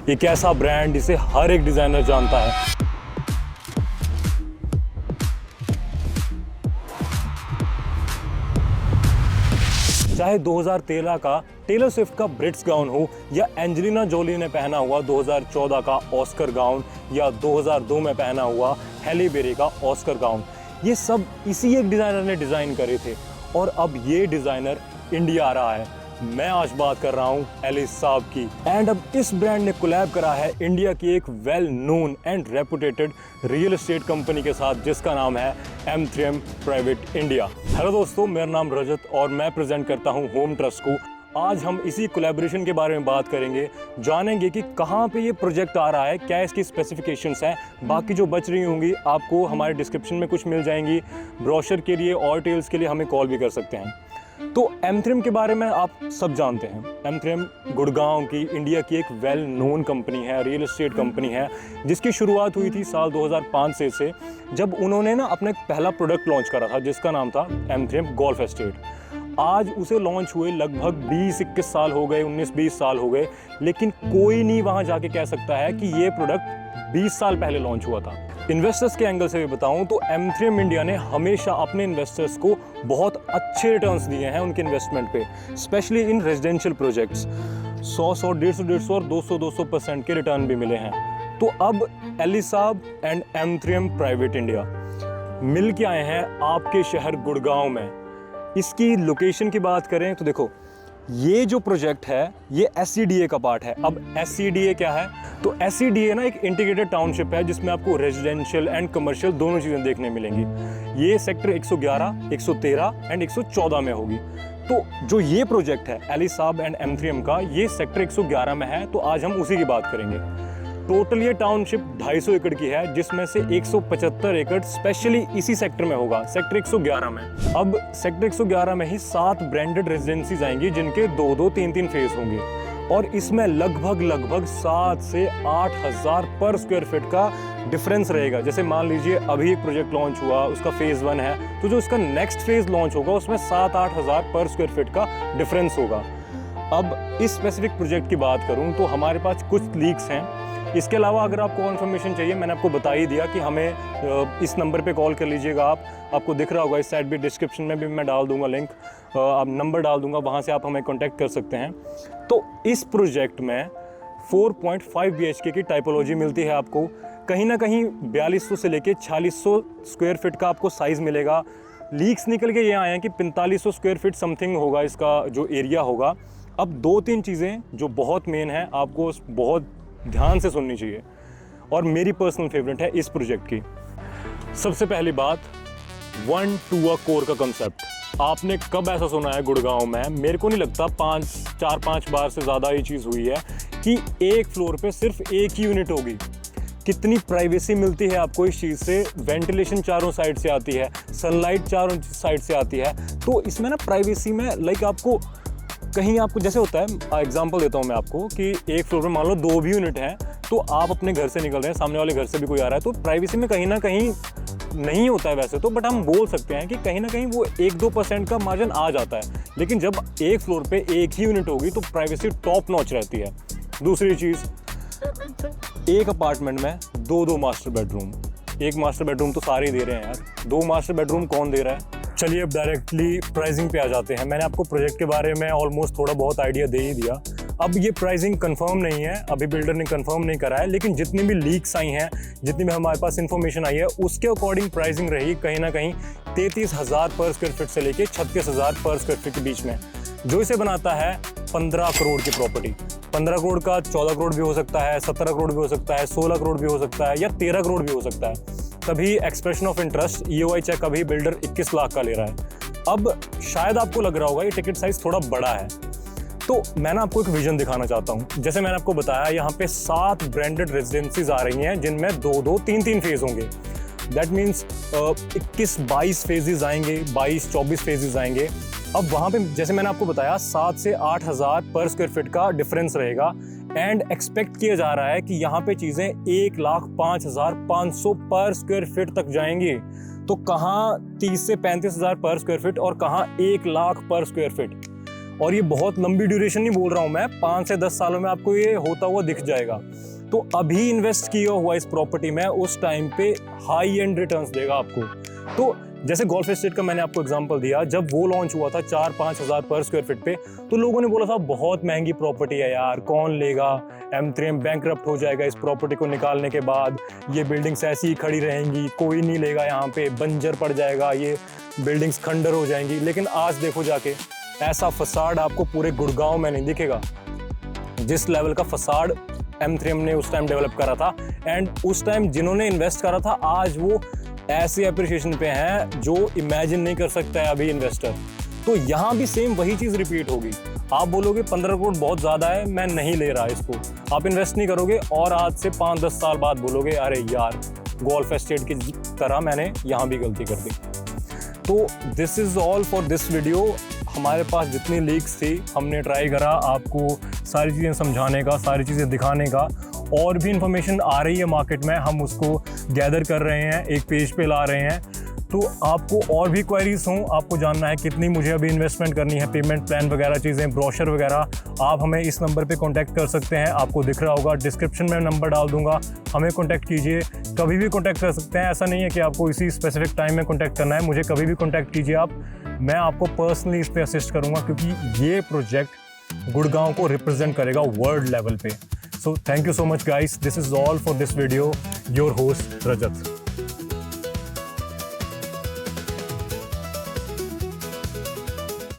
एक ऐसा ब्रांड जिसे हर एक डिज़ाइनर जानता है। चाहे 2013 का टेलर स्विफ्ट का ब्रिट्स गाउन हो या एंजेलिना जोली ने पहना हुआ 2014 का ऑस्कर गाउन या 2002 में पहना हुआ हैली बेरी का ऑस्कर गाउन, ये सब इसी एक डिज़ाइनर ने डिज़ाइन करे थे और अब ये डिज़ाइनर इंडिया आ रहा है। मैं आज बात कर रहा हूँ एलिस साब की। एंड अब इस ब्रांड ने कोलैब करा है इंडिया की एक well known and reputed real estate company के साथ, जिसका नाम है M3M प्राइवेट इंडिया। हेलो दोस्तों, मेरा नाम रजत और मैं प्रेजेंट करता हूँ होम ट्रस्ट को। आज हम इसी कोलैबोरेशन के बारे में बात करेंगे, जानेंगे कि कहाँ पे ये प्रोजेक्ट आ रहा है, क्या इसकी स्पेसिफिकेशंस हैं। बाकी जो बच रही होंगी आपको हमारे डिस्क्रिप्शन में कुछ मिल जाएंगी। ब्रोशर के लिए और डिटेल्स के लिए हमें कॉल भी कर सकते हैं। तो M3M के बारे में आप सब जानते हैं। M3M गुड़गांव की इंडिया की एक वेल नोन कंपनी है, रियल एस्टेट कंपनी है, जिसकी शुरुआत हुई थी साल 2005 से जब उन्होंने ना अपना एक पहला प्रोडक्ट लॉन्च करा था जिसका नाम था M3M गोल्फ एस्टेट। आज उसे लॉन्च हुए लगभग 20-21 साल हो गए, 19-20 साल हो गए, लेकिन कोई नहीं वहाँ जाके कह सकता है कि ये प्रोडक्ट 20 साल पहले लॉन्च हुआ था। इन्वेस्टर्स के एंगल से भी बताऊं तो M3M इंडिया ने हमेशा अपने इन्वेस्टर्स को बहुत अच्छे रिटर्न्स दिए हैं उनके इन्वेस्टमेंट पे, स्पेशली इन रेजिडेंशियल प्रोजेक्ट्स। 100, 150 और 200% के रिटर्न भी मिले हैं। तो अब एलिस साब एंड M3M प्राइवेट इंडिया मिल के आए हैं आपके शहर गुड़गांव में। इसकी लोकेशन की बात करें तो देखो, ये जो प्रोजेक्ट है ये SCDA का पार्ट है। अब SCDA क्या है? तो SCDA ना एक इंटीग्रेटेड टाउनशिप है जिसमें आपको रेजिडेंशियल एंड कमर्शियल दोनों चीज़ें देखने मिलेंगी। ये सेक्टर 111, 113 एंड 114 में होगी। तो जो ये प्रोजेक्ट है एलिस साब एंड M3M का, ये सेक्टर 111 में है, तो आज हम उसी की बात करेंगे। टोटल ये टाउनशिप 250 एकड़ की है, जिसमें से 175 एकड़ स्पेशली इसी सेक्टर में होगा, सेक्टर 111 में। अब सेक्टर 111 में ही 7 ब्रांडेड रेजिडेंसीज आएंगी जिनके 2-2, 3-3 फेज होंगे और इसमें लगभग 7 से 8 हज़ार पर स्क्वायर फीट का डिफरेंस रहेगा। जैसे मान लीजिए अभी एक प्रोजेक्ट लॉन्च हुआ, उसका फेज 1 है, तो जो उसका नेक्स्ट फेज लॉन्च होगा उसमें 7-8 हज़ार पर स्क्वायर फीट का डिफरेंस होगा। अब इस स्पेसिफिक प्रोजेक्ट की बात करूं तो हमारे पास कुछ लीक्स हैं। इसके अलावा अगर आपको इन्फॉर्मेशन चाहिए, मैंने आपको बता ही दिया कि हमें इस नंबर पे कॉल कर लीजिएगा। आपको दिख रहा होगा इस साइड भी, डिस्क्रिप्शन में भी मैं डाल दूंगा लिंक, आप नंबर डाल दूंगा, वहाँ से आप हमें कांटेक्ट कर सकते हैं। तो इस प्रोजेक्ट में 4.5 BHK की टाइपोलॉजी मिलती है आपको। कहीं ना कहीं 4200 से लेके 4600 स्क्वायर फीट का आपको साइज़ मिलेगा। लीक्स निकल के ये आए हैं कि 4500 स्क्वायर फीट समथिंग होगा इसका जो एरिया होगा। अब 2-3 चीज़ें जो बहुत मेन है, आपको बहुत ध्यान से सुननी चाहिए और मेरी पर्सनल फेवरेट है इस प्रोजेक्ट की। सबसे पहली बात, 1 to a core का कंसेप्ट। आपने कब ऐसा सुना है गुड़गांव में? मेरे को नहीं लगता 4-5 बार से ज़्यादा ये चीज़ हुई है कि एक फ्लोर पे सिर्फ एक ही यूनिट होगी। कितनी प्राइवेसी मिलती है आपको इस चीज़ से, वेंटिलेशन चारों साइड से आती है, सनलाइट चारों साइड से आती है। तो इसमें ना प्राइवेसी में आपको कहीं आपको जैसे होता है, एग्जांपल देता हूँ मैं आपको कि एक फ्लोर में मान लो 2 भी यूनिट हैं, तो आप अपने घर से निकल रहे हैं, सामने वाले घर से भी कोई आ रहा है, तो प्राइवेसी में कहीं ना कहीं नहीं होता है वैसे तो, बट हम बोल सकते हैं कि कहीं ना कहीं वो 1-2% का मार्जिन आ जाता है। लेकिन जब एक फ्लोर पे एक ही यूनिट होगी तो प्राइवेसी टॉप नॉच रहती है। दूसरी चीज़, एक अपार्टमेंट में 2-2 मास्टर बेडरूम। एक मास्टर बेडरूम तो सारे दे रहे हैं यार, 2 मास्टर बेडरूम कौन दे रहा है? चलिए अब डायरेक्टली प्राइसिंग पे आ जाते हैं। मैंने आपको प्रोजेक्ट के बारे में ऑलमोस्ट थोड़ा बहुत आइडिया दे ही दिया। अब ये प्राइसिंग कंफर्म नहीं है, अभी बिल्डर ने कंफर्म नहीं करा है, लेकिन जितनी भी लीक्स आई हैं, जितनी भी हमारे पास इन्फॉर्मेशन आई है, उसके अकॉर्डिंग प्राइसिंग रही कहीं ना कहीं 33,000 पर स्क्वायर फीट से लेके 36,000 पर स्क्वायर फीट के बीच में, जो इसे बनाता है 15 करोड़ की प्रॉपर्टी। 15 करोड़ का 14 करोड़ भी हो सकता है, 17 करोड़ भी हो सकता है, 16 करोड़ भी हो सकता है या 13 करोड़ भी हो सकता है। तभी expression of interest EOI check अभी बिल्डर 21 लाख का ले रहा है। अब शायद आपको लग रहा होगा ये टिकट साइज थोड़ा बड़ा है, तो मैं ना आपको एक विजन दिखाना चाहता हूँ। जैसे मैंने आपको बताया, यहाँ पे 7 ब्रांडेड रेजिडेंसीज आ रही हैं जिनमें 2-2, 3-3 फेज होंगे। दैट मीन्स 21-22 फेजेज आएंगे, 22-24 फेजेज आएंगे। अब वहाँ पे जैसे मैंने आपको बताया 7 से 8 हज़ार पर स्क्वायर फीट का डिफरेंस रहेगा एंड एक्सपेक्ट किया जा रहा है कि यहाँ पे चीज़ें 1,05,500 पर स्क्वायर फीट तक जाएंगी। तो कहाँ 30 से 35 हज़ार पर स्क्वायर फीट और कहाँ 1 लाख पर स्क्वायर फीट। और ये बहुत लंबी ड्यूरेशन नहीं बोल रहा हूँ मैं, 5 से 10 सालों में आपको ये होता हुआ दिख जाएगा। तो अभी इन्वेस्ट किया हुआ इस प्रॉपर्टी में उस टाइम पे हाई एंड रिटर्न्स देगा आपको। तो जैसे गोल्फ एस्टेट का मैंने आपको एग्जांपल दिया, जब वो लॉन्च हुआ था 4-5 हज़ार पर स्क्वायर फीट पे, तो लोगों ने बोला था बहुत महंगी प्रॉपर्टी है यार, कौन लेगा, M3M बैंकरप्ट हो जाएगा इस प्रॉपर्टी को निकालने के बाद, ये बिल्डिंग्स ऐसी ही खड़ी रहेंगी, कोई नहीं लेगा, यहाँ पे बंजर पड़ जाएगा, ये बिल्डिंग्स खंडर हो जाएंगी। लेकिन आज देखो जाके ऐसा फसाड आपको पूरे गुड़गांव में नहीं दिखेगा जिस लेवल का फसाड M3M ने उस टाइम डेवलप करा था। एंड उस टाइम जिन्होंने इन्वेस्ट करा था आज वो ऐसे अप्रिशिएशन पे हैं जो इमेजिन नहीं कर सकता है अभी इन्वेस्टर। तो यहाँ भी सेम वही चीज़ रिपीट होगी। आप बोलोगे 15 करोड़ बहुत ज़्यादा है, मैं नहीं ले रहा इसको, आप इन्वेस्ट नहीं करोगे, और आज से 5-10 साल बाद बोलोगे अरे यार गोल्फ एस्टेट की तरह मैंने यहाँ भी गलती कर दी। तो this is all for this video. हमारे पास जितनी लीक्स थी हमने ट्राई करा आपको सारी चीज़ें समझाने का, सारी चीज़ें दिखाने का। और भी इंफॉर्मेशन आ रही है मार्केट में, हम उसको गैदर कर रहे हैं, एक पेज पे ला रहे हैं। तो आपको और भी क्वेरीज हों, आपको जानना है कितनी मुझे अभी इन्वेस्टमेंट करनी है, पेमेंट प्लान वगैरह चीज़ें, ब्रोशर वगैरह, आप हमें इस नंबर पे कांटेक्ट कर सकते हैं। आपको दिख रहा होगा, डिस्क्रिप्शन में नंबर डाल दूंगा, हमें कांटेक्ट कीजिए, कभी भी कांटेक्ट कर सकते हैं। ऐसा नहीं है कि आपको इसी स्पेसिफिक टाइम में कांटेक्ट करना है, मुझे कभी भी कांटेक्ट कीजिए आप, मैं आपको पर्सनली इस पर असिस्ट करूँगा, क्योंकि ये प्रोजेक्ट गुड़गांव को रिप्रेजेंट करेगा वर्ल्ड लेवल पे। So thank you so much guys, this is all for this video, your host Rajat।